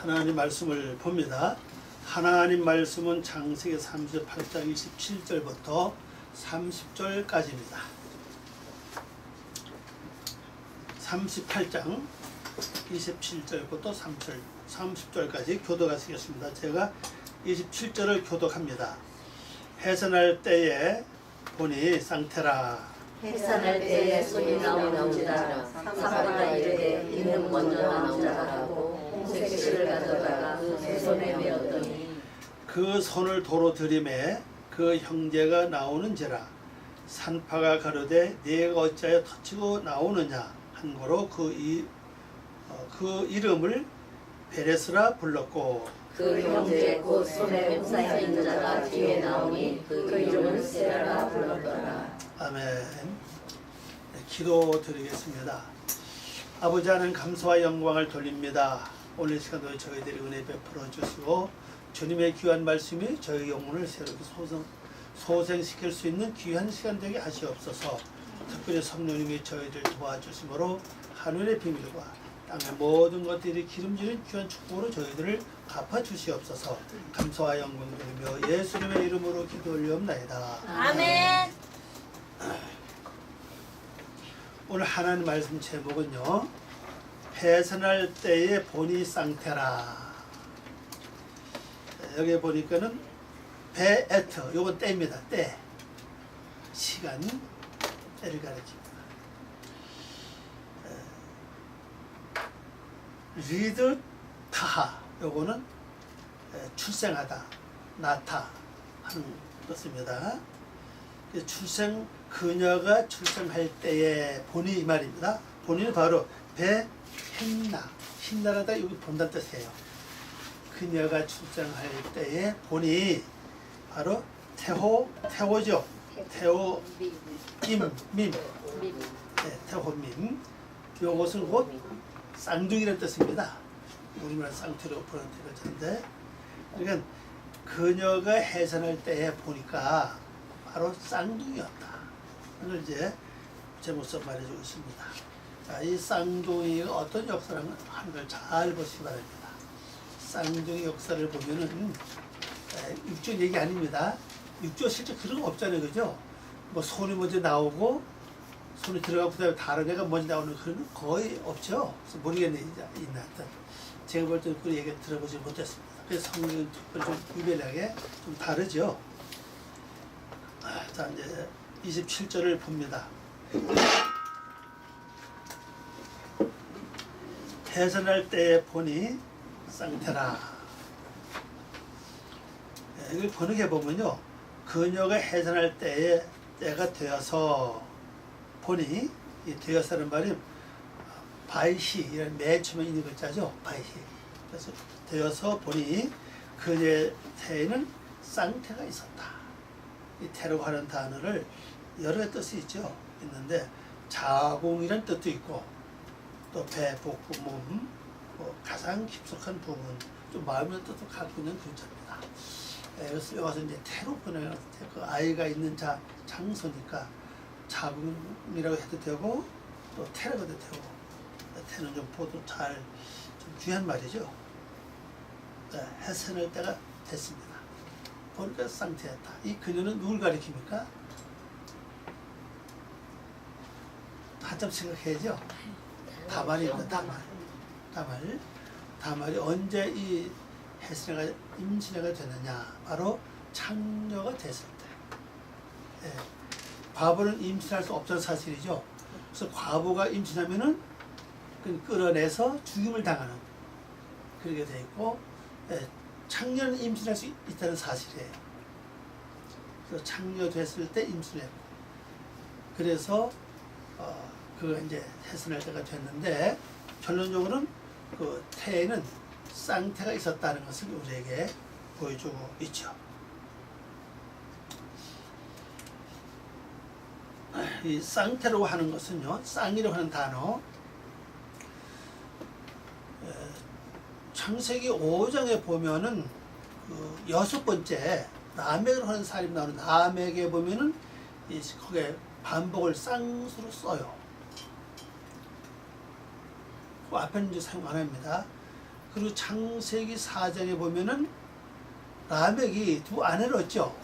하나님 말씀을 봅니다. 하나님 말씀은 창세기 38장 27절부터 30절까지입니다. 38장 27절부터 30절까지 교독하시겠습니다. 제가 27절을 교독합니다. 해산할 때에 보니 쌍태라. 해산할 때에 손이 나오는지라 사마가 이르되 이는 먼저 나오자라고 홍색실을 가져다가 그 손에 메었더니 그 손을 도로 들이매 그 형제가 나오는지라. 산파가 가로되 네가 어찌하여 터치고 나오느냐 한 거로 그 이름을 베레스라 불렀고 그 형제 곧 손에 홍사에 있는 자가 뒤에 나오니 그 이름을 세라라 불렀더라. 아멘. 네, 기도드리겠습니다. 아버지 하나님 감사와 영광을 돌립니다. 오늘 시간도 저희들이 은혜 베풀어 주시고 주님의 귀한 말씀이 저희 영혼을 새롭게 소생시킬 수 있는 귀한 시간 되게 하시옵소서. 특별히 성령님이 저희들 도와주심으로 하늘의 비밀과 땅의 모든 것들이 기름지는 귀한 축복으로 저희들을 갚아주시옵소서. 감사와 영광 돌리며 예수님의 이름으로 기도 올리옵나이다. 아멘. 오늘 하나님 말씀 제목은요, 해산할 때에 보니 쌍태라. 여기 보니까는 베에트, 요건 때입니다. 때, 시간, 때를 가리킵니다. 리드 타하, 요거는 출생하다, 낳다 하는 뜻입니다. 그녀가 출생할 때에 보니 이 말입니다. 보니는 바로 베헨나, 신나라다 여기 본다는 뜻이에요. 그녀가 출생할 때에 보니 바로 태호죠. 밈. 네, 태호밈. 요것은 곧 쌍둥이라는 뜻입니다. 우리말 쌍태로 보는 뜻인데, 그러니까 그녀가 해산할 때에 보니까 바로 쌍둥이였다. 이걸 이제 제목서 말해주고 있습니다. 자, 이 쌍둥이가 어떤 역사를 하는 걸 잘 보시기 바랍니다. 쌍둥이 역사를 보면은 육조 얘기 아닙니다. 육조 실제 그런 거 없잖아요, 그죠? 뭐 손이 먼저 나오고 손이 들어가고 그다음에 다른 애가 먼저 나오는 그런 건 거의 없죠. 그래서 모르겠네, 있나 하여튼 제가 볼 때는 그 얘기 들어보지 못했습니다. 그래서 성경은 특별히 좀 유별나게 좀 다르죠. 자, 이제 27절을 봅니다. 해산할 때에 보니 쌍태라. 이걸 번역해 보면요, 그녀가 해산할 때가 되어서 보니, 이 되어서는 말이 바이시, 이런 맨 처음에 있는 글자죠. 바이시. 그래서 되어서 보니 그녀의 태에는 쌍태가 있었다. 이 태라고 하는 단어를 여러 뜻이 있는데 자궁이라는 뜻도 있고 또 배, 복부, 몸, 가장 깊숙한 부분, 좀 마음의 뜻도 갖고 있는 글자입니다. 그래서 여기서 이제 태로 번역할 때 그 아이가 있는 장소니까 자궁이라고 해도 되고 또 태라고 해도 되고, 태는 좀 보도 좀 귀한 말이죠. 해산할 때가 됐습니다. 보니까 쌍태였다. 이 그녀는 누굴 가리킵니까? 한참 생각해야죠. 다말입니다. 다말이 언제 이 해산해가 임신해가 되느냐? 바로 창녀가 됐을 때. 과부는 임신할 수 없다는 사실이죠. 그래서 과부가 임신하면은 끌어내서 죽임을 당하는, 그렇게 돼 있고, 창녀는 임신할 수 있다는 사실이에요. 그래서 창녀 됐을 때 임신했고, 그래서 그거 이제 해산할 때가 됐는데, 결론적으로는 그 태에는 쌍태가 있었다는 것을 우리에게 보여주고 있죠. 이 쌍태라고 하는 것은요, 쌍이라고 하는 단어, 창세기 5장에 보면은 그 6번째 라멕을 하는 사람이 나오는 라멕에 보면은 거기에 반복을 쌍수로 써요. 그 앞에는 이제 사용 안 합니다. 그리고 창세기 4장에 보면은 라멕이 두 아내를 얻죠.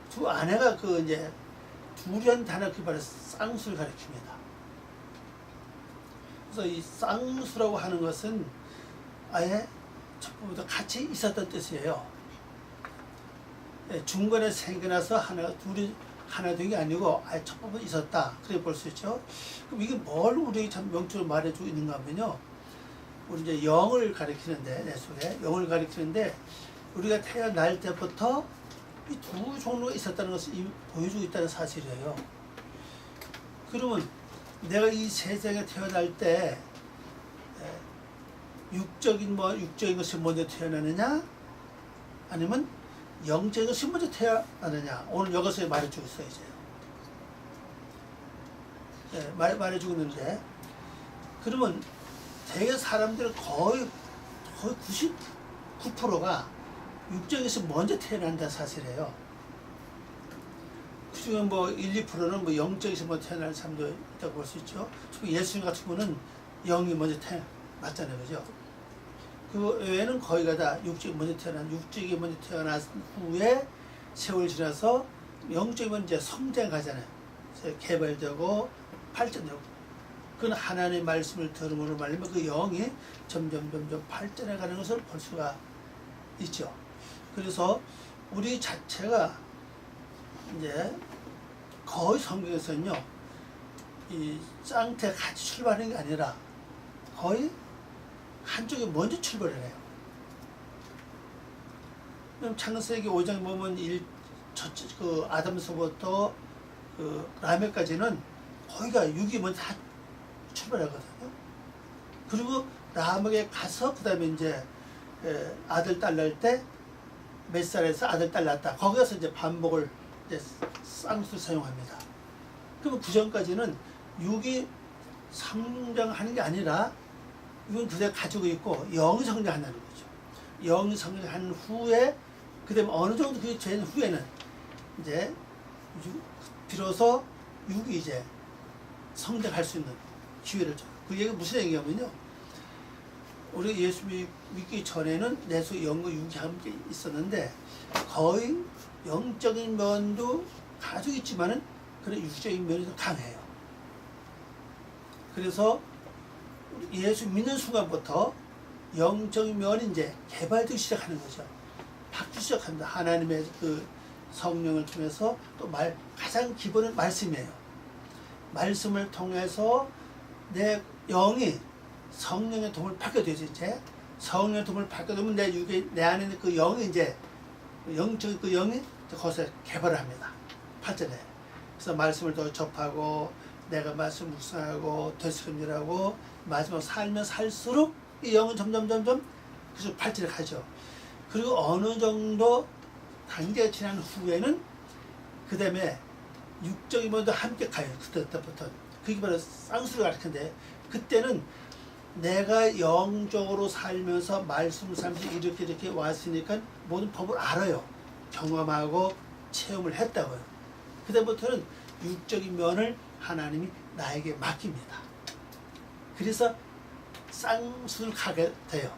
두 아내가 그 이제 둘이란 단어 그 말에 쌍수를 가리킵니다. 그래서 이 쌍수라고 하는 것은 아예 첫 번부터 같이 있었던 뜻이에요. 중간에 생겨나서 하나가 둘이 하나 된 게 아니고 아예 첫 번부터 있었다. 그렇게 볼 수 있죠. 그럼 이게 뭘 우리에게 참 명적으로 말해주고 있는가 하면요. 우리 이제 영을 가리키는데, 내 속에 영을 가리키는데, 우리가 태어날 때부터 이 두 종류가 있었다는 것을 이미 보여주고 있다는 사실이에요. 그러면 내가 이 세상에 태어날 때 육적인 것이 먼저 태어나느냐, 아니면 영적인 것이 먼저 태어나느냐, 오늘 여기서 말해주고 있어요. 이제 말해주고 있는데, 그러면 대개 사람들은 거의 99%가 육적에서 먼저 태어난다는 사실이에요. 그중에 뭐 1, 2%는 뭐 영적에서 먼저 태어나는 사람도 있다고 볼 수 있죠. 예수님 같은 분은 영이 먼저 태어났잖아요. 그죠? 그 외에는 거의가 다 육적이 먼저 육적이 먼저 태어난 후에 세월 지나서 영적이 먼저 성장하잖아요. 개발되고 발전되고. 그건 하나님의 말씀을 들음으로 말미암아 그 영이 점점 발전해가는 것을 볼 수가 있죠. 그래서 우리 자체가 이제 거의 성경에서는요, 이 쌍태 같이 출발하는 게 아니라 거의 한쪽이 먼저 출발을 해요. 그럼 창세기 5장 보면 그 아담서부터 그 라멕까지는 거기가 육이 먼저 다 출발하거든요. 그리고 라멕에 가서 그 다음에 이제 아들 딸 낳을 때 몇 살에서 아들 딸 낳았다. 거기서 이제 반복을 이제 쌍수 사용합니다. 그러면 그 전까지는 육이 성장하는 게 아니라 이건 그대로 가지고 있고 영이 성장한다는 거죠. 영이 성장한 후에 그 다음에 어느 정도 그게 된 후에는 이제 비로소 육이 이제 성장할 수 있는 기회를 줘요. 그 얘기가 무슨 얘기냐면요. 우리 예수 믿기 전에는 내 속에 영과 육이 함께 있었는데 거의 영적인 면도 가지고 있지만은 그런 육적인 면이 더 강해요. 그래서 예수 믿는 순간부터 영적인 면이 이제 개발되기 시작하는 거죠. 바뀌기 시작합니다. 하나님의 그 성령을 통해서 또 가장 기본은 말씀이에요. 말씀을 통해서 내 영이 성령의 도움을 받게 되죠. 이제 성령의 도움을 받게 되면 내 안에 있는 그 영이 이제 영적 그 영이 거기서 개발을 합니다. 발전해요. 그래서 말씀을 더 접하고 내가 말씀 묵상하고 되새김질하고 마지막 살면 살수록 이 영은 점점 계속 발전해 가죠. 그리고 어느 정도 단계가 지난 후에는 그 다음에 육적인 면도 함께 가요. 그때부터. 그게 바로 쌍수를 가르치는데 그때는 내가 영적으로 살면서 말씀 삼시 이렇게 왔으니까 모든 법을 알아요. 경험하고 체험을 했다고요. 그다음부터는 육적인 면을 하나님이 나에게 맡깁니다. 그래서 쌍수를 가게 돼요.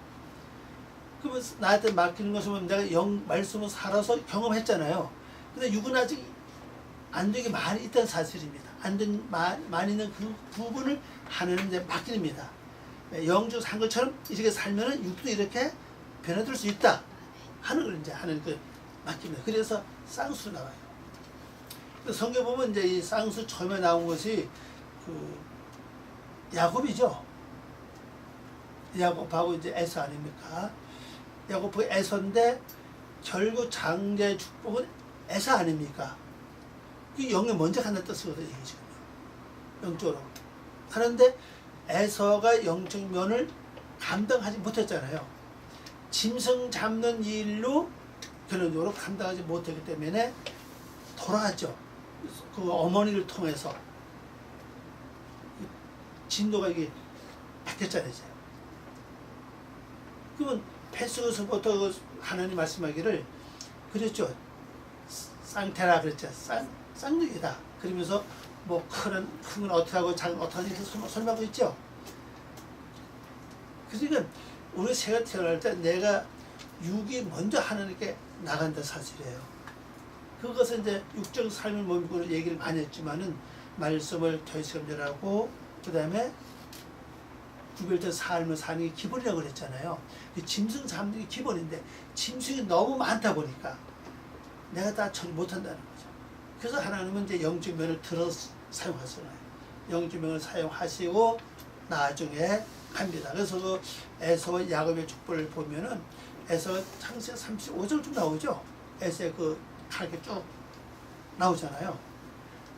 그러면 나한테 맡기는 것은 내가 말씀을 살아서 경험했잖아요. 근데 육은 아직 안 되게 많이 있다는 사실입니다. 안 된 많이 있는 그 부분을 하나님 이제 맡깁니다. 영적 산 것처럼 이렇게 살면은 육도 이렇게 변화될 수 있다 하는 걸 이제 하는 그 맡깁니다. 그래서 쌍수 나와요. 성경 보면 이제 이 쌍수 처음에 나온 것이 그 야곱이죠. 야곱하고 이제 에서 아닙니까? 야곱하고 에서인데 결국 장자의 축복은 에서 아닙니까? 그 영이 먼저 간다는 뜻이거든요. 영적으로. 하는데 에서가 영적 면을 감당하지 못했잖아요. 짐승 잡는 일로 결론적으로 감당하지 못했기 때문에 돌아왔죠. 그 어머니를 통해서 진도가 이게 바뀌었잖아요. 이제. 그러면 뱃속에서부터 하나님 말씀하기를 그랬죠. 쌍태라 그랬죠. 쌍둥이다. 그러면서 뭐 큰 건 어떻게 하고 작은 어떻게 하고 설명하고 있죠. 그러니까 우리 새가 태어날 때 내가 육이 먼저 하나님께 나간다 사실이에요. 그것은 이제 육적 삶을 몸으로 얘기를 많이 했지만은 말씀을 되새김질하고 그 다음에 구별된 삶을 사는 게 기본이라고 그랬잖아요. 짐승 삶는 게 기본인데 짐승이 너무 많다 보니까 내가 다 처리 못한다는 거죠. 그래서 하나님은 이제 영적 면을 들어 사용하잖아요. 영적 면을 사용하시고 나중에 합니다. 그래서 그 에서와 야곱의 축복을 보면은 에서 창세기 35절 좀 나오죠. 에서의 그 칼게 쭉 나오잖아요.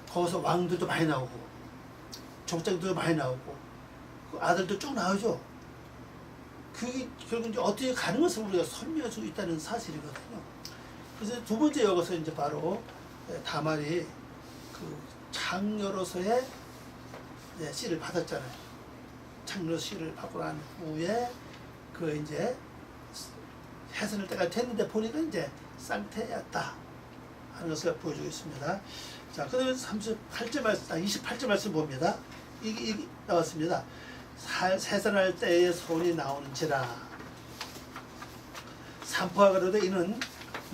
거기서 왕들도 많이 나오고 족장들도 많이 나오고 그 아들도 쭉 나오죠. 그게 결국 이제 어떻게 가는 것을 우리가 설명할 수 있다는 사실이거든요. 그래서 두 번째 여기서 이제 바로 다말이 그 장녀로서의 씨를 받았잖아요. 장녀 씨를 받고 난 후에 그 이제 해산할 때가 됐는데 보니까 이제 쌍태였다 하는 것을 보여주고 있습니다. 자, 그 다음에 38절 말씀, 28절 말씀 봅니다. 이게 나왔습니다. 해산할 때에 손이 나오는지라 산포가 그러되 이는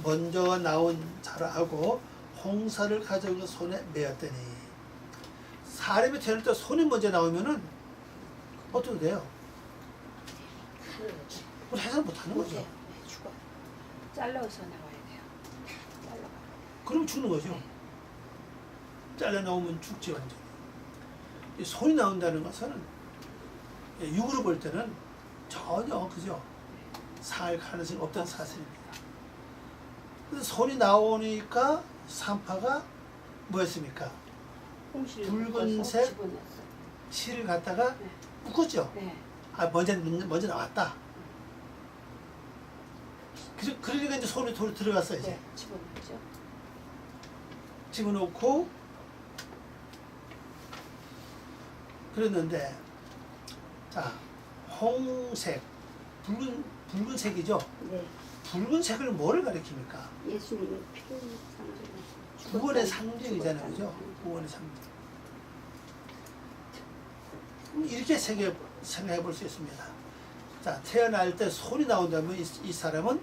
먼저 나온 자라 하고 홍사를 가져오고 손에 메었더니 사람이 태어날 때 손이 먼저 나오면은 어떻게 돼요? 우리 해산 못하는 거죠. 죽어. 잘라서 나와야 돼요. 잘라가. 그럼 죽는 거죠. 잘라 나오면 죽지 완전히. 이 손이 나온다는 것은 육으로 볼 때는 전혀 그죠. 살 가능성이 없다는 사실입니다. 그래서 손이 나오니까 산파가 뭐였습니까? 붉은색 실을 갖다가 네. 묶었죠. 네. 아 먼저 나왔다. 그러니까 이제 손이 들어갔어 이제. 네. 집어넣죠. 집어넣고 그랬는데 자 홍색 붉은색이죠. 네. 붉은색을 뭐를 가리킵니까? 예수님의 피를 상징해. 구원의 상징이잖아요, 그죠? 구원의 상징. 이렇게 생각해 볼 수 있습니다. 자, 태어날 때 손이 나온다면 이 사람은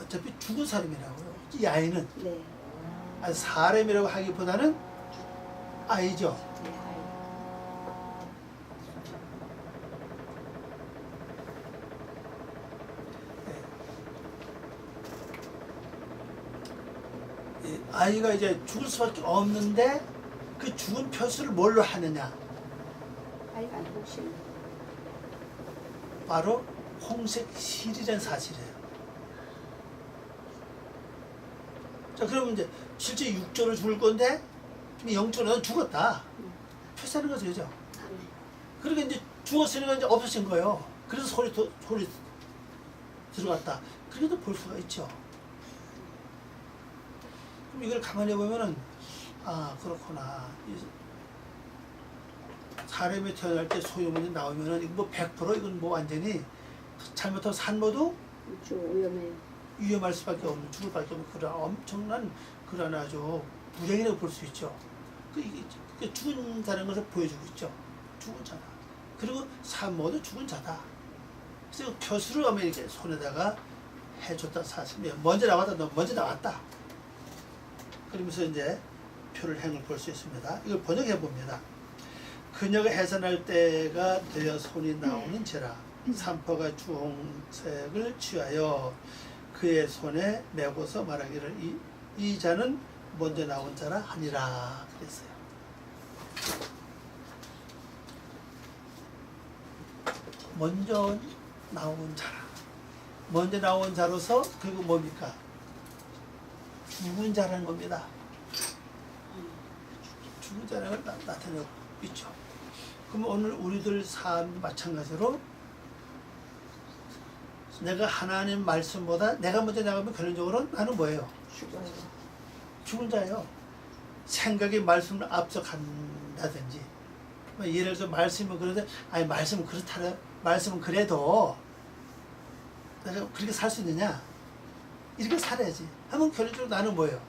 어차피 죽은 사람이라고요. 이 아이는 네. 사람이라고 하기보다는 아이죠. 네. 아이가 이제 죽을 수밖에 없는데 그 죽은 표수를 뭘로 하느냐? 아이가 혹시 바로 홍색 실이라는 사실이에요. 자, 그러면 이제 실제 육조를 죽을 건데 영조는 죽었다. 표시하는 거죠, 그죠? 그러니까 이제 죽었으니까 이제 없어진 거예요. 그래서 소리 들어갔다. 그래도 볼 수가 있죠. 그럼 이걸 가만히 보면은 아 그렇구나. 사람이 태어날 때 소유문이 나오면은 이거 뭐 100% 이건 뭐 완전히 잘못하면 산모도 위험해요. 위험할 수밖에 없는 죽을 수밖에 없는 그런 엄청난 그런 아주 불행이라고 볼 수 있죠. 이게 죽은 자라는 것을 보여주고 있죠. 죽은 자다. 그리고 산모도 죽은 자다. 그래서 표수를 하면 이렇게 손에다가 해줬다 사실이에요. 먼저 나왔다. 너 먼저 나왔다. 그러면서 이제 표를 행을 볼 수 있습니다. 이걸 번역해 봅니다. 그녀가 해산할 때가 되어 손이 나오는지라 산포가 주홍색을 취하여 그의 손에 메고서 말하기를 이 자는 먼저 나온 자라 하니라 그랬어요. 먼저 나온 자라. 먼저 나온 자로서 그리고 뭡니까? 죽은 자라는 겁니다. 죽은 자라는 걸 나타내고 있죠. 그럼 오늘 우리들 삶 마찬가지로 내가 하나님 말씀보다 내가 먼저 나가면 결론적으로 나는 뭐예요? 죽어요. 죽은 자예요. 생각이 말씀을 앞서간다든지 예를 들어서 말씀은 그런데 아니 말씀은 그렇다래 말씀은 그래도 내가 그렇게 살 수 있느냐 이렇게 살아야지 하면 결론적으로 나는 뭐예요?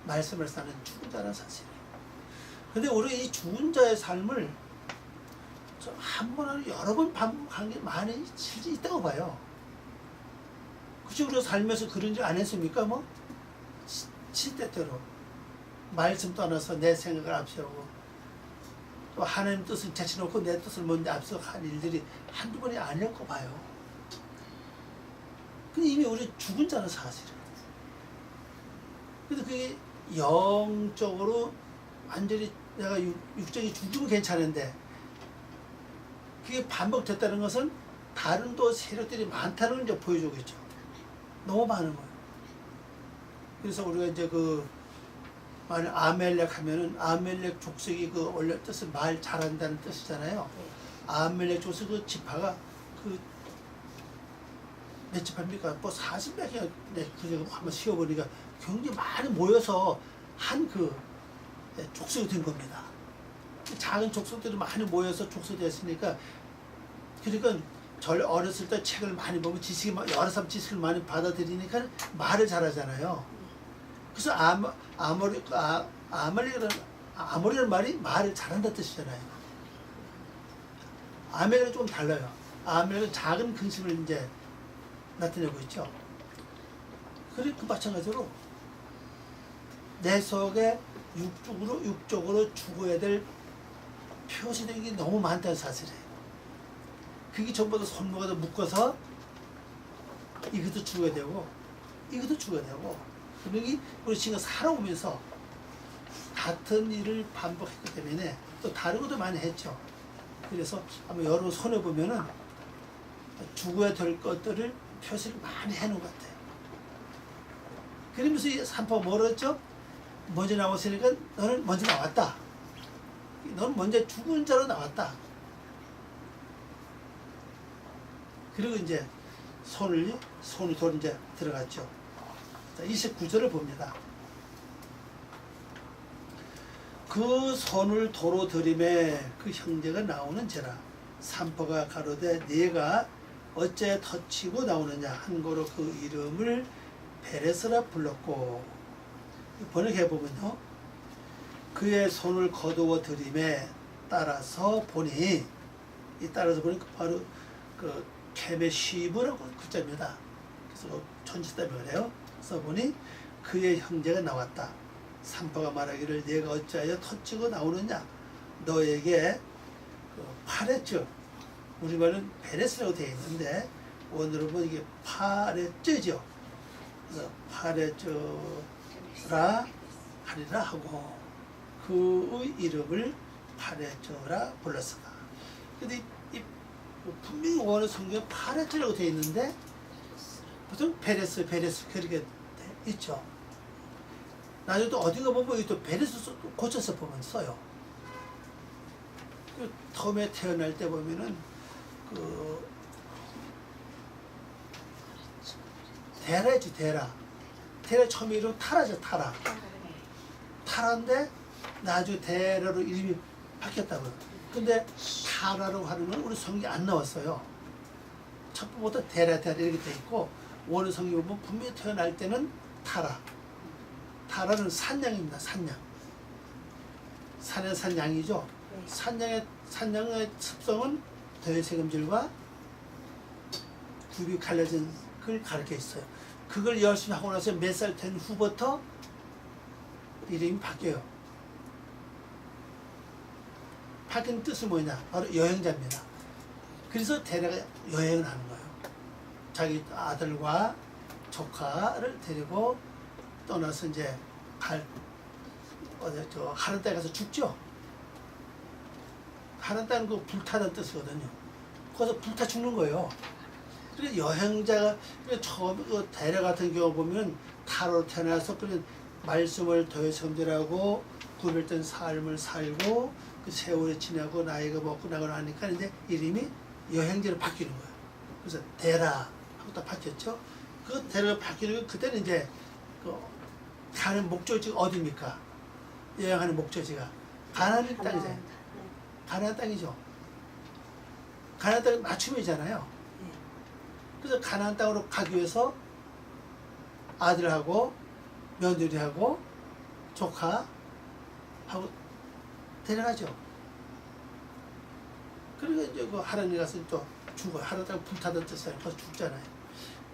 말씀을 사는 죽은 자라는 사실이에요. 근데 우리가 이 죽은 자의 삶을 한 번 아니고 여러 번 반복한 게 많이 실제 있다고 봐요. 그치? 우리가 살면서 그런 일 안 했습니까? 뭐 시대대로 말씀 떠나서 내 생각을 앞세우고 또 하나님 뜻을 제쳐놓고 내 뜻을 먼저 앞서 한 일들이 한두 번이 아니었고 봐요. 근데 이미 우리 죽은 자는 사실은. 근데 그게 영적으로 완전히 내가 육적이 죽으면 괜찮은데 그게 반복됐다는 것은 다른 또 세력들이 많다는 걸 이제 보여주고 있죠. 너무 많은 거예요. 그래서 우리가 이제 만약 아멜렉 하면은 아멜렉 족속이 원래 뜻은 말 잘한다는 뜻이잖아요. 아멜렉 족속 그 지파가 몇 지파입니까? 뭐 40명이야. 그저 한번 쉬어보니까 굉장히 많이 모여서 한 족속이 된 겁니다. 작은 족속들이 많이 모여서 족속이 됐으니까 그러니까 어렸을 때 책을 많이 보면 여러 사람 지식을 많이 받아들이니까 말을 잘하잖아요. 그래서 아모리라는 말이 말을 잘한다는 뜻이잖아요. 아멜렉은 좀 달라요. 아멜렉은 작은 근심을 이제 나타내고 있죠. 그리고 마찬가지로 내 속에 육적으로 죽어야 될 표시된 게 너무 많다는 사실이에요. 그게 전부 다 손모가 다 묶어서 이것도 죽어야 되고 이것도 죽어야 되고 그러니 우리 지금 살아오면서 같은 일을 반복했기 때문에 또 다른 것도 많이 했죠. 그래서 한번 여러분 손에 보면은 죽어야 될 것들을 표시를 많이 해놓은 것 같아요. 그러면서 이 산파가 뭐랬죠? 먼저 나왔으니까 너는 먼저 나왔다. 너는 먼저 죽은 자로 나왔다. 그리고 이제 손을 돌 이제 들어갔죠. 자, 29절을 봅니다. 그 손을 도로 들임에 그 형제가 나오는지라 산파가 가로되 네가 어째 터치고 나오느냐 한 거로 그 이름을 베레스라 불렀고 번역해 보면요 그의 손을 거두어 들임에 따라서 보니 바로 케메시브라고 글자입니다. 그래서 천지다 말이에요. 그래서 보니 그의 형제가 나왔다. 산파가 말하기를 네가 어찌하여 터치고 나오느냐 너에게 파레츠 우리말은 베레스라고 되어 있는데 원어로 보면 이게 파레츠죠. 그래서 파레츠라 하리라 하고 그의 이름을 파레츠라 불렀으나 근데 분명히 원어 성경에 파레츠라고 되어 있는데 보통 베레스 그렇게 있죠. 나중에 또 어딘가 보면 또 베레스 고쳐서 보면 써요. 처음에 태어날 때 보면은 데라지 데라 처음에 이름 타라죠. 타라인데 나중에 데라로 이름이 바뀌었다고요. 근데 타라로 하는 건 우리 성경에 안 나왔어요. 첫 번부터 데라 이렇게 돼 있고 원어 성경에 보면 분명히 태어날 때는 타라는 산양입니다. 산에 산 양이죠. 산양의 습성은 더해세금질과 굽이 갈라진 걸 가르쳐 있어요. 그걸 열심히 하고 나서 몇 살 된 후부터 이름이 바뀌어요. 바뀐 뜻은 뭐냐? 바로 여행자입니다. 그래서 데려가 여행을 하는 거예요. 자기 아들과 조카를 데리고 떠나서 이제 하는 땅에 가서 죽죠. 하는 땅은 불타는 뜻이거든요. 거기서 불타 죽는 거예요. 그래서 여행자가 처음 데려 같은 경우 보면 타로 태어나서 그런 말씀을 더해섬들하고 구별된 삶을 살고 그 세월이 지나고 나이가 먹고 나고 나니까 이제 이름이 여행자로 바뀌는 거예요. 그래서 데라 하고 딱 바뀌었죠. 그 데라가 바뀌는 거 그때는 이제 가는 목적지가 어디입니까? 여행하는 목적지가 가나안 땅이죠. 가나안 땅이죠. 가나안 땅은 맞춤이잖아요. 그래서 가나안 땅으로 가기 위해서 아들하고 며느리하고 조카하고 데려가죠. 그러니까 이제 그 하나님 가서 또 죽어. 하나님 불타던 뜻이야. 가서 죽잖아요.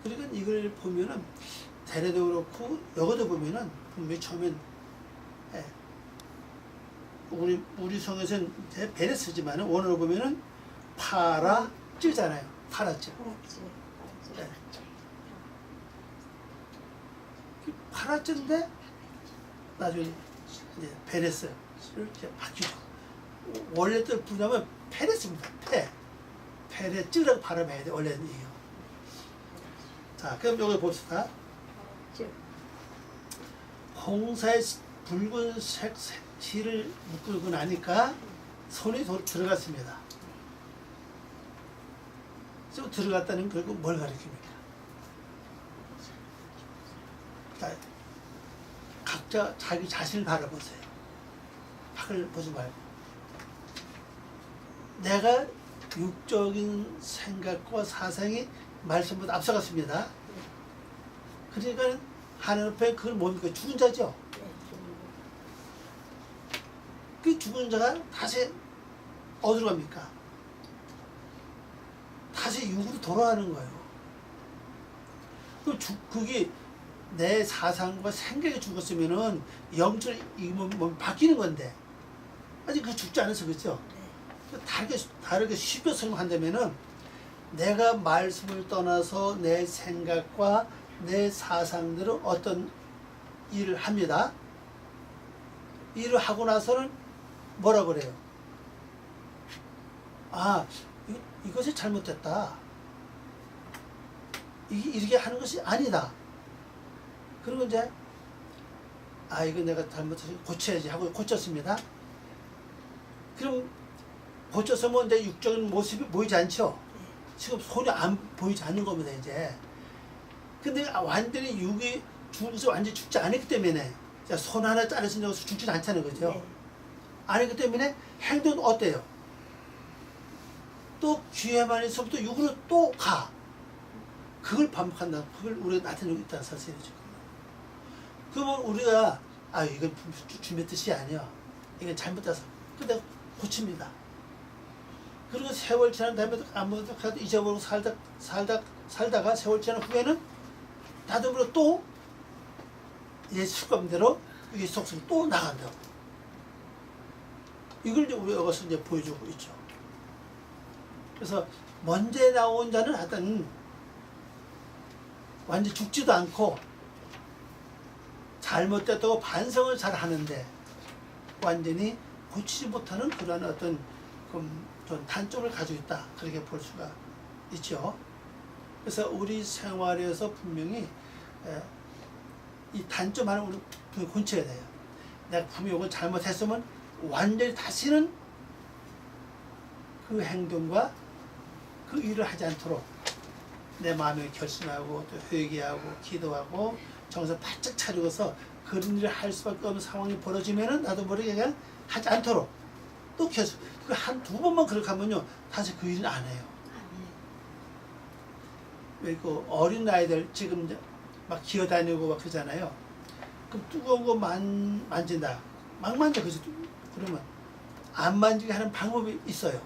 그러니까 이걸 보면은 대례도 그렇고 여기도 보면은 분명히 처음엔 예, 우리 성에서는 베레스지만 원어로 보면은 파라쯔잖아요. 파라쯔. 예. 파라쯔인데 나중에 이제 베레스를 이제 바뀌죠. 원래 뜻 부르면 페레스입니다. 페레츠라고 발음해야 돼. 원래는 이요. 자, 그럼 여기 봅시다. 홍사의 붉은색 실을 묶고 나니까 손이 들어갔습니다. 좀 들어갔다는 결국 뭘 가리킵니까? 자, 각자 자기 자신을 바라보세요. 밖을 보지 말고. 내가 육적인 생각과 사상이 말씀보다 앞서갔습니다. 그러니까 하나님 앞에 그걸 뭡니까? 죽은 자죠. 그 죽은 자가 다시 어디로 갑니까? 다시 육으로 돌아가는 거예요. 그게 내 사상과 생각이 죽었으면은 영적으로 이 몸이 바뀌는 건데 아직 그 죽지 않아서 그렇죠. 다르게 쉽게 설명한다면은 내가 말씀을 떠나서 내 생각과 내 사상대로 어떤 일을 합니다. 일을 하고 나서는 뭐라 그래요? 아, 이것이 잘못됐다. 이렇게 하는 것이 아니다. 그리고 이제 이거 내가 잘못해서 고쳐야지 하고 고쳤습니다. 그럼 고쳤으면 내 육적인 모습이 보이지 않죠? 지금 손이 안 보이지 않는 겁니다, 이제. 근데 완전히 육이 죽어서 완전히 죽지 않았기 때문에 손 하나 자르신다고 해서 죽지 않잖아요, 그죠? 네. 아니기 때문에 행동은 어때요? 또 귀에만 있으면 또 육으로 또 가. 그걸 반복한다. 그걸 우리가 나타내고 있다는 사실이죠. 그러면 우리가 이건 주님의 뜻이 아니야. 이건 잘못돼서. 근데 고칩니다. 그리고 세월 지난 다음에 아무것도 잊어버리고 살다가 세월 지난 후에는 다듬으로 또 예수 습관대로 이 속성이 또 나간다고. 이걸 이제 우리가 여기서 이제 보여주고 있죠. 그래서 먼저 나온 자는 하여튼 완전 죽지도 않고 잘못됐다고 반성을 잘 하는데 완전히 고치지 못하는 그런 어떤 좀 단점을 가지고 있다. 그렇게 볼 수가 있죠. 그래서 우리 생활에서 분명히 이 단점 하나 우리 분명히 고쳐야 돼요. 내가 분명히 이걸 잘못했으면 완전히 다시는 그 행동과 그 일을 하지 않도록 내 마음에 결심하고 또 회개하고 기도하고 정서 바짝 차리고서 그런 일을 할 수밖에 없는 상황이 벌어지면은 나도 모르게 그냥 하지 않도록 또 계속 한2 번만 그렇게 하면요 다시 그 일은 안 해요. 왜 그 어린 아이들 지금 막 기어다니고 막 그러잖아요. 그럼 뜨거운 거 만진다. 막 만져 그죠? 그러면 안 만지게 하는 방법이 있어요.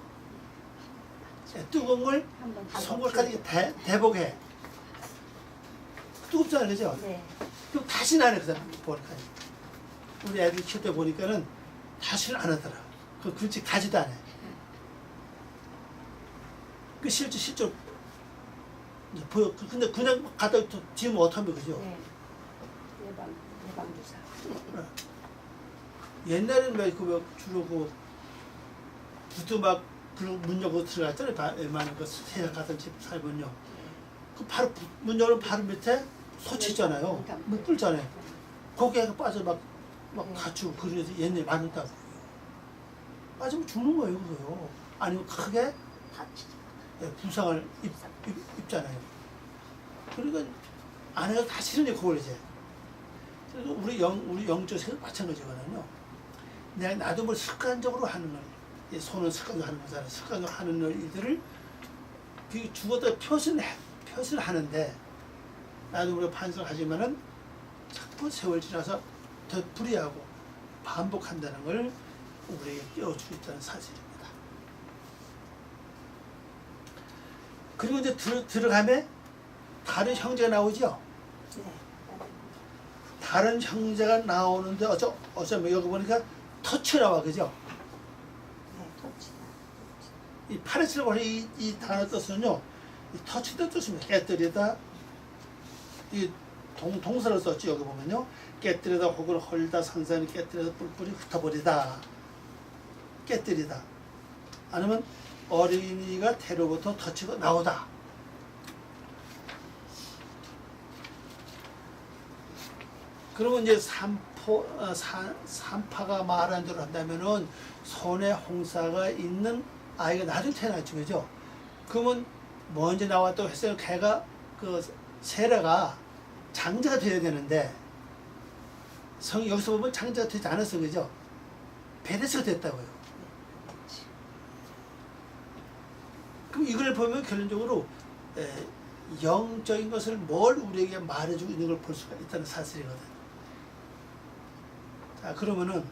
뜨거운 걸 손가락까지 대복해. 뜨겁잖아요, 그죠? 네. 그럼 다시는 안 해, 그 사람 보니까. 우리 애들 키울 때 보니까는 다시는 안 하더라. 그렇지 가지도 않아. 그 실제로 보여. 근데 그냥 갖다 뒤면 어떡하면 그죠? 네. 예방주사. 옛날에는 왜 주로 부도 막 문 열고 들어갔잖아요. 웬만한 거 세상 같은 집 살면요. 그 바로 문 열면 바로 밑에 소치 있잖아요. 물 끓잖아요. 거기에 빠져 막 갇히고 그래서 옛날에 많았다고. 빠지면 죽는 거예요, 그거요. 아니면 크게 부상을 입잖아요. 그러니까 안에서 다 싫으니 그걸 이제. 그래서 우리 영적 세계도 마찬가지거든요. 나도 뭘 습관적으로 하는 걸, 손은 습관적으로 하는 거잖아요. 습관적으로 하는 일들을 죽었다 표시를 하는데, 나도 우리가 반성하지만은 자꾸 세월 지나서 더 불이하고 반복한다는 걸 우리에게 깨워주고 있다는 사실입니다. 그리고 이제 들어가면 다른 형제가 나오죠. 네. 다른 형제가 나오는데 어쩌면 여기 보니까 터치 나와, 그죠? 네, 터치다. 이 파레스라고 하는 이 단어 뜻은요, 이 터치도 뜻입니다. 깨뜨리다. 이 동사를 썼죠. 여기 보면요, 깨뜨리다 혹은 헐다, 산산이 깨뜨리다, 뿔뿔이 흩어버리다. 깨뜨리다. 아니면 어린이가 태로부터 터치고 나오다. 그러면 이제 산파가 말한 대로 한다면은 손에 홍사가 있는 아이가 나중에 태어났죠, 그죠? 그러면 먼저 나왔다고 했어요. 걔가 그 세라가 장자가 되어야 되는데 여기서 보면 장자가 되지 않았어, 그죠? 베레스가 됐다고요. 그럼 이걸 보면 결론적으로 영적인 것을 뭘 우리에게 말해주고 있는 걸 볼 수가 있다는 사실이거든. 자, 그러면은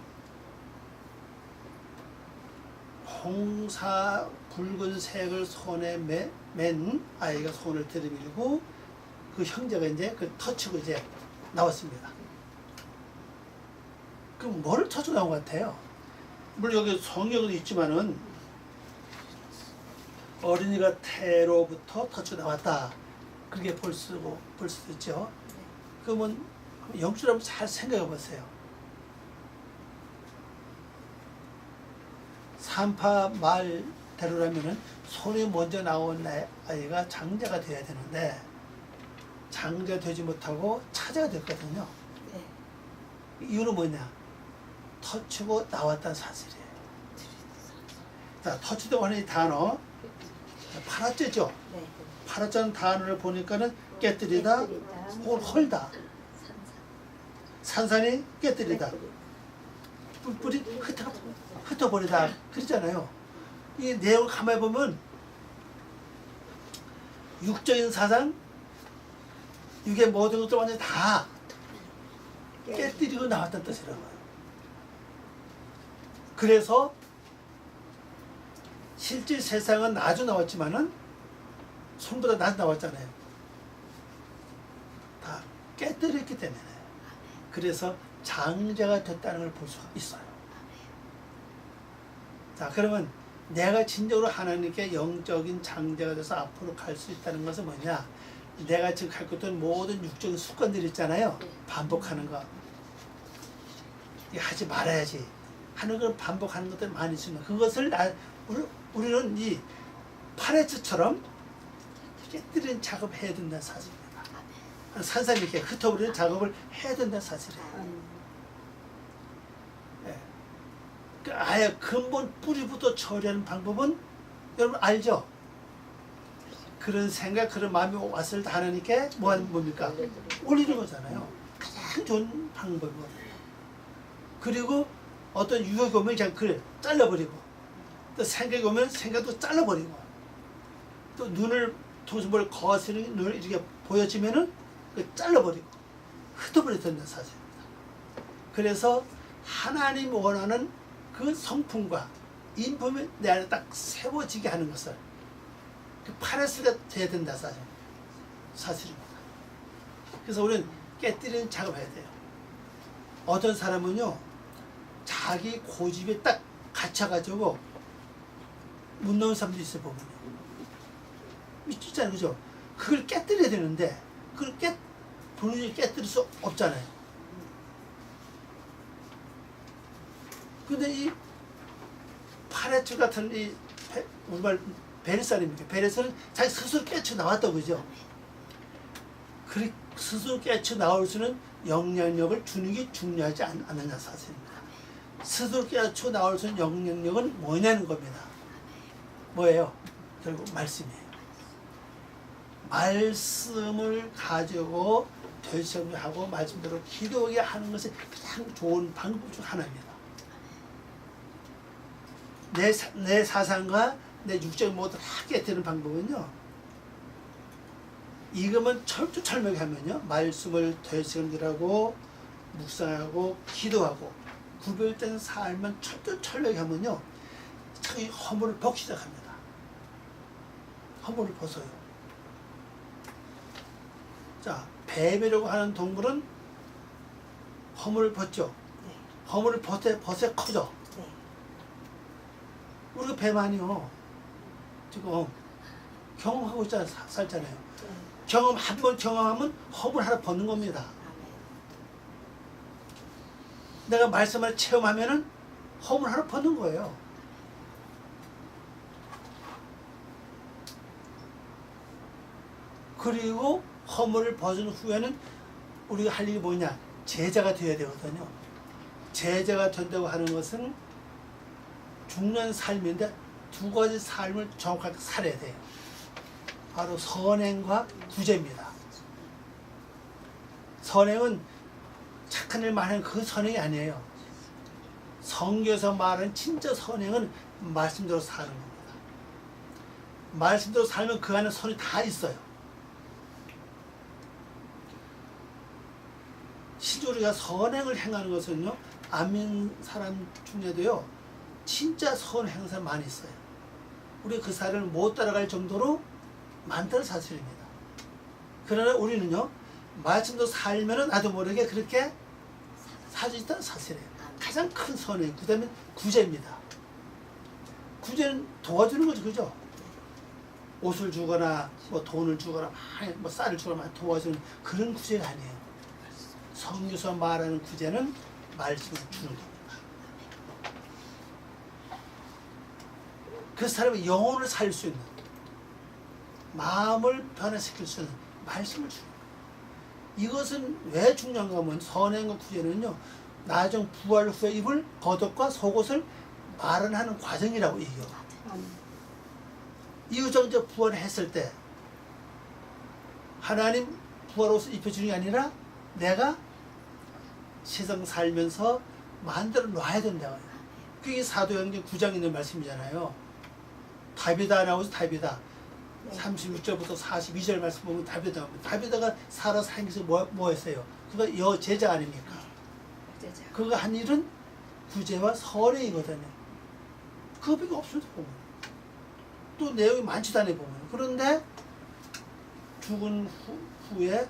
홍사 붉은색을 손에 맨 아이가 손을 들이밀고 그 형제가 이제 그 터치고 이제 나왔습니다. 그럼 뭘 터치고 나온 것 같아요? 물론 여기 성경도 있지만은 어린이가 태로부터 터치고 나왔다. 그렇게 볼 수도 있죠. 그러면 영적으로 한번 잘 생각해 보세요. 산파 말대로라면은 손이 먼저 나온 아이가 장자가 돼야 되는데 장자 되지 못하고 차자가 됐거든요. 네. 이유는 뭐냐? 터치고 나왔다는 사실이에요. 자, 터치도 하는 이 단어 파라쩌죠. 네. 파라쩌는 단어를 보니까는 깨뜨리다, 혹은 헐다. 산산이 깨뜨리다. 뿔뿔이 흩어버리다. 그러잖아요. 이 내용을 가만히 보면 육적인 사상, 이게 모든 것들 완전히 다 깨뜨리고 나왔다는 뜻이라고요. 그래서 실제 세상은 아주 나왔지만은 손보다 낮 나왔잖아요. 다 깨뜨렸기 때문에. 그래서 장자가 됐다는 걸 볼 수가 있어요. 자, 그러면 내가 진정으로 하나님께 영적인 장자가 돼서 앞으로 갈 수 있다는 것은 뭐냐? 내가 지금 갖고 있던 모든 육적인 습관들 있잖아요. 반복하는 거. 이거 하지 말아야지. 하는 걸 반복하는 것들 많이 있습니다. 그것을 우리는 이 파레츠처럼 깨뜨리는 작업을 해야 된다는 사실입니다. 산산이 이렇게 흩어버리는 작업을 해야 된다는 사실이에요. 네. 아예 근본 뿌리부터 처리하는 방법은 여러분 알죠? 그런 생각, 그런 마음이 왔을 때 하나님께 뭡니까? 올리는 거잖아요. 가장 좋은 방법이거든요. 그리고 어떤 유혹이 오면 그냥 그걸 잘라버리고, 또 생각이 오면 생각도 잘라버리고, 또 눈을 통해서 뭘 거스르는 눈을 이렇게 보여지면은 그걸 잘라버리고 흩어버려야 된다는 사실입니다. 그래서 하나님 원하는 그 성품과 인품이 내 안에 딱 세워지게 하는 것을 그 파레스가 돼야 된다 사실입니다. 그래서 우리는 깨뜨리는 작업을 해야 돼요. 어떤 사람은요, 자기 고집에 딱 갇혀가지고 못 나온 사람도 있어요, 보면. 미치잖아요, 그죠? 그걸 깨뜨려야 되는데, 그걸 본인이 깨뜨릴 수 없잖아요. 근데 이 파레츠 같은 우리 말 베레스입니까? 베레스는 자기 스스로 깨쳐 나왔다고, 그죠? 그 스스로 깨쳐 나올 수는 영향력을 주는 게 중요하지 않느냐 사실입니다. 스스로 깨쳐 나올 수 있는 영향력은 뭐냐는 겁니다. 뭐예요? 결국 말씀이에요. 말씀을 가지고 결정하고 말씀대로 기도하게 하는 것이 가장 좋은 방법 중 하나입니다. 내 사상과 내 육적 모두 다 깨뜨리는 방법은요, 이것만 철두철미하게 하면요, 말씀을 되새김질하고 묵상하고 기도하고 구별된 삶만 철두철미하게 하면요, 자기 허물을 벗기 시작합니다. 허물을 벗어요. 자, 뱀이라고 하는 동물은 허물을 벗죠. 네. 허물을 벗에 커져. 네. 우리가 뱀 아니요. 지금 경험하고 살잖아요. 네. 한 번 경험하면 허물 하나 벗는 겁니다. 아멘. 내가 말씀을 체험하면은 허물 하나 벗는 거예요. 그리고 허물을 벗은 후에는 우리가 할 일이 뭐냐? 제자가 되어야 되거든요. 제자가 된다고 하는 것은 중요한 삶인데 두 가지 삶을 정확하게 살아야 돼요. 바로 선행과 구제입니다. 선행은 착한 일 말하는 그 선행이 아니에요. 성경에서 말하는 진짜 선행은 말씀대로 사는 겁니다. 말씀대로 살면 그 안에 선이 다 있어요. 실제 우리가 선행을 행하는 것은요, 안 믿는 사람 중에도요, 진짜 선행하는 사람 많이 있어요. 우리 그 사람을 못 따라갈 정도로 많다는 사실입니다. 그러나 우리는요, 말씀도 살면은 나도 모르게 그렇게 살 수 있다는 사실이에요. 가장 큰 선행, 그 다음에 구제입니다. 구제는 도와주는 거죠, 그죠? 옷을 주거나, 뭐 돈을 주거나, 뭐 쌀을 주거나 도와주는 그런 구제가 아니에요. 성경에서 말하는 구제는 말씀을 주는 겁니다. 그 사람의 영혼을 살릴 수 있는, 마음을 변화시킬 수 있는 말씀을 주는 거예요. 이것은 왜 중요한가 하면 선행과 구제는요, 나중 부활 후에 입을 겉옷과 속옷을 마련하는 과정이라고 얘기해요. 아멘. 이유정 이제 부활했을 때 하나님 부활 옷을 입혀주는 게 아니라 내가 세상 살면서 만들어 놔야 된다고요. 그게 사도행전 9장에 있는 말씀이잖아요. 다비다 나오죠. 다비다. 네. 36절부터 42절 말씀 보면 다비다 나옵니다. 다비다가 살아 살면서 뭐 했어요? 그가 여제자 아닙니까? 제자. 그가 한 일은 구제와 선행이거든요. 그거밖에 없습니다. 보면. 또 내용이 많지도 않아요. 보면. 그런데 죽은 후에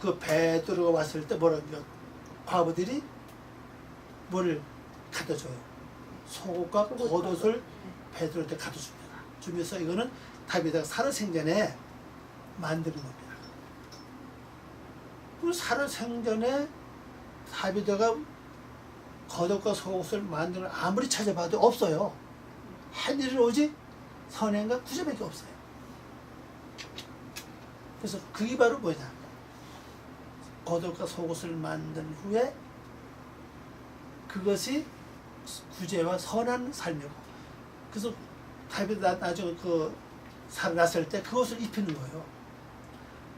그 베드로가 왔을 때 뭐라고요? 과부들이 뭐를 갖다 줘요? 속옷과 겉옷을 베드로한테 갖다 줍니다. 주면서 이거는 다비다가 살아생전에 만드는 겁니다. 그리고 살아생전에 다비다가 겉옷과 속옷을 만드는 아무리 찾아봐도 없어요. 한 일은 오직 선행과 구제밖에 없어요. 그래서 그게 바로 뭐냐? 겉옷과 속옷을 만든 후에 그것이 구제와 선한 삶이고, 그래서 다비다 나중에 그 살아났을 때 그것을 입히는 거예요.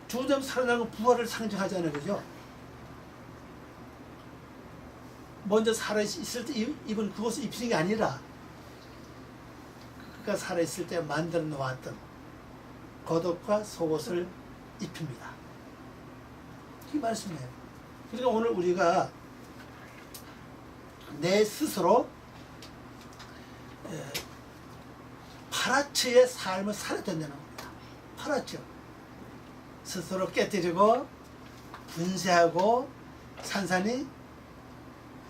죽은 다음 살아나는 부활을 상징하잖아요, 그죠? 먼저 살아있을 때 입은 그것을 입히는 게 아니라 그가 살아있을 때 만들어 놓았던 겉옷과 속옷을 입힙니다. 이 말씀이에요. 그러니까 오늘 우리가 내 스스로 파라츠의 삶을 살아야 된다는 겁니다. 파라츠. 스스로 깨뜨리고 분쇄하고 산산이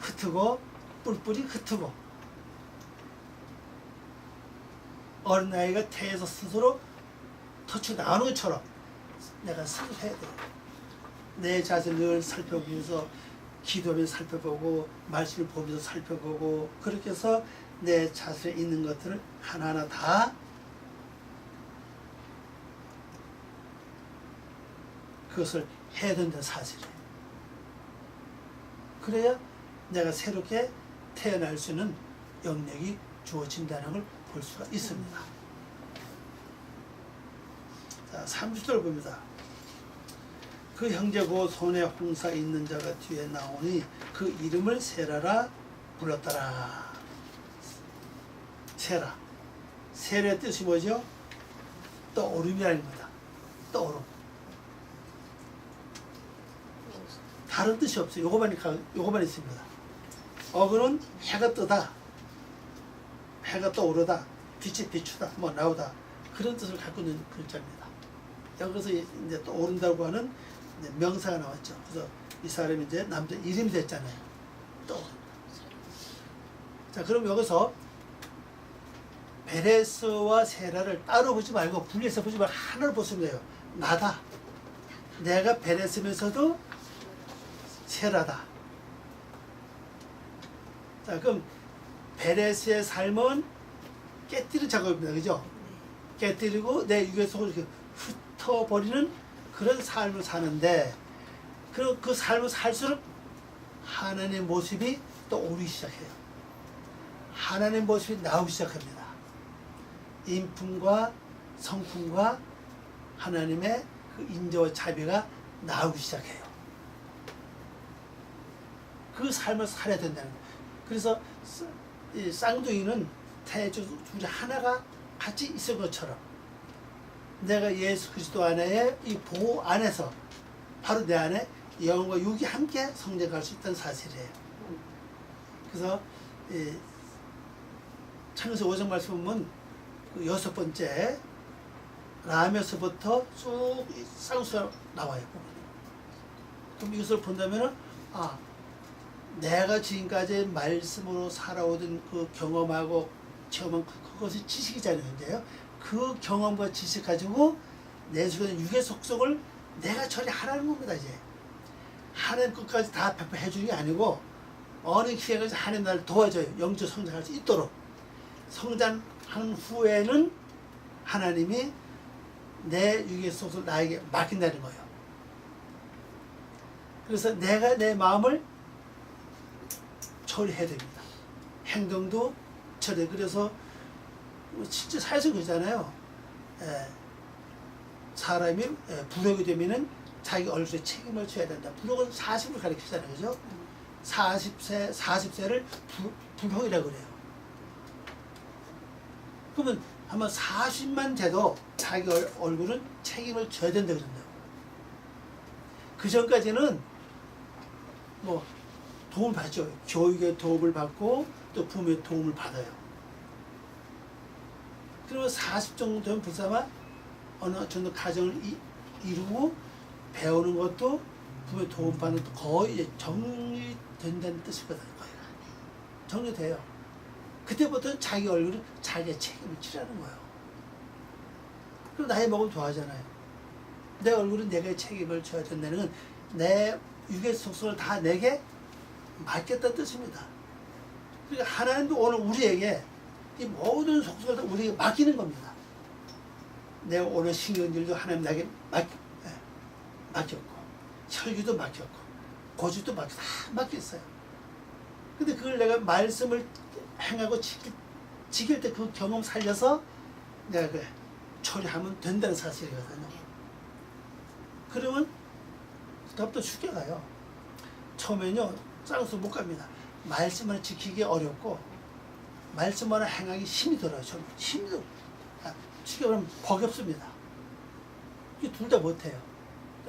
흩트고 뿔뿔이 흩트고 어린아이가 태에서 스스로 터치 나오는 것처럼 내가 스스로 해야 돼요. 내 자신을 살펴보면서 기도하면서 살펴보고 말씀을 보면서 살펴보고 그렇게 해서 내 자신에 있는 것들을 하나하나 다 그것을 해야 된다는 사실이에요. 그래야 내가 새롭게 태어날 수 있는 영역이 주어진다는 걸 볼 수가 있습니다. 자, 30절 봅니다. 그 형제 곧 손에 홍사 있는 자가 뒤에 나오니 그 이름을 세라라 불렀더라. 세라. 세라의 뜻이 뭐죠? 떠오름이라는 겁니다. 떠오름. 다른 뜻이 없어요. 요거만 있습니다. 어그는 해가 뜨다, 해가 떠오르다, 빛이 비추다, 뭐 나오다, 그런 뜻을 갖고 있는 글자입니다. 여기서 이제 또 오른다고 하는 이제 명사가 나왔죠. 그래서 이 사람이 이제 남자 이름이 됐잖아요. 또 자, 그럼 여기서 베레스와 세라를 따로 보지 말고 분리해서 보지 말고 하나를 보시면 돼요. 나다. 내가 베레스면서도 세라다. 자, 그럼 베레스의 삶은 깨뜨리는 작업입니다. 그죠? 깨뜨리고 내 육의 속을 이렇게 흩어버리는 그런 삶을 사는데, 그 삶을 살수록 하나님의 모습이 또 오르기 시작해요. 하나님의 모습이 나오기 시작합니다. 인품과 성품과 하나님의 그 인자와 자비가 나오기 시작해요. 그 삶을 살아야 된다는 거예요. 그래서 이 쌍둥이는 태주 둘이 하나가 같이 있을 것처럼 내가 예수 그리스도 안에 이 보호 안에서 바로 내 안에 영과 육이 함께 성장할 수 있다는 사실이에요. 그래서 이 창세기 5장 말씀 보면 그 6번째 라면서부터 쭉 쌍수가 나와요. 그럼 이것을 본다면은 내가 지금까지 말씀으로 살아오던 그 경험하고 체험한 그것이 지식이잖아요. 근데요, 그 경험과 지식 가지고 내 속에 육의 속성을 내가 처리하라는 겁니다. 이제 하나님 끝까지 다 100% 해주는 게 아니고 어느 기회까지 하나님 나를 도와줘요. 영적 성장할 수 있도록. 성장한 후에는 하나님이 내 육의 속성을 나에게 맡긴다는 거예요. 그래서 내가 내 마음을 처리해야 됩니다. 행동도 처리. 그래서 진짜 사회에서 그러잖아요. 사람이 부록이 되면은 자기 얼굴에 책임을 져야 된다. 부록은 40을 가리키잖아요. 그죠? 40세를 부록이라고 그래요. 그러면 아마 40만 돼도 자기 얼굴은 책임을 져야 된다 그런다고. 그 전까지는 뭐 도움을 받죠. 교육의 도움을 받고 또 부모의 도움을 받아요. 그러면 40 정도 되면 불사마 어느 정도 가정을 이루고 배우는 것도 부모의 도움 받는 것도 거의 이제 정리된다는 뜻이거든요. 정리돼요. 그때부터는 자기 얼굴은 자기의 책임을 지라는 거예요. 그럼 나이 먹으면 좋아하잖아요. 내 얼굴은 내가 책임을 져야 된다는 건 내 육의 속성을 다 내게 맡겼다는 뜻입니다. 그러니까 하나님도 오늘 우리에게 이 모든 속성을 다 우리에게 맡기는 겁니다. 내 오늘 신경질도 하나님 나에게 맡겼고, 혈기도 맡겼고, 고집도 다 맡겼어요. 근데 그걸 내가 말씀을 행하고 지킬 때 그 경험 살려서 내가 그 처리하면 된다는 사실이거든요. 그러면 그다음부터 쉽게 가요. 처음에는요, 쌍수 못 갑니다. 말씀을 지키기 어렵고, 말씀을 행하기 힘이 들어요. 힘이 들어요. 쉽게 말하면 법이 없습니다. 이게 둘 다 못해요.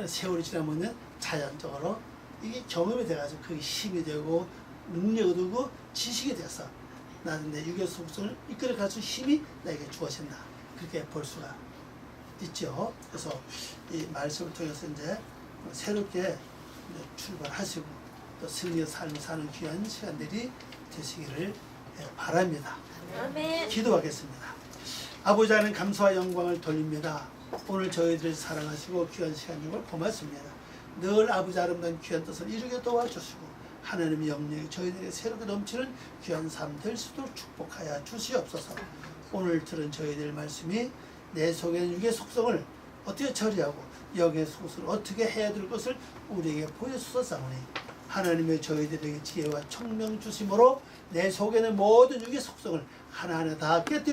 세월이 지나면 자연적으로 이게 경험이 돼가지고 그게 힘이 되고, 능력이 되고, 지식이 돼서 나는 내 육의 속성을 이끌어갈 수 힘이 나에게 주어진다. 그렇게 볼 수가 있죠. 그래서 이 말씀을 통해서 이제 새롭게 출발하시고 또 승리의 삶을 사는 귀한 시간들이 되시기를 바랍니다. 아멘. 기도하겠습니다. 아버지 하나님 감사와 영광을 돌립니다. 오늘 저희들을 사랑하시고 귀한 시간을 고맙습니다. 늘 아버지 아름다운 귀한 뜻을 이루게 도와주시고 하나님의 영역이 저희들에게 새롭게 넘치는 귀한 삶 될 수 있도록 축복하여 주시옵소서. 오늘 들은 저희들 말씀이 내 속에 있는 육의 속성을 어떻게 처리하고 영의 속성을 어떻게 해야 될 것을 우리에게 보여주소서오니 하나님의 저희들에게 지혜와 총명 주심으로 내 속에 있는 모든 육의 속성을 하나하나 다 깨뜨려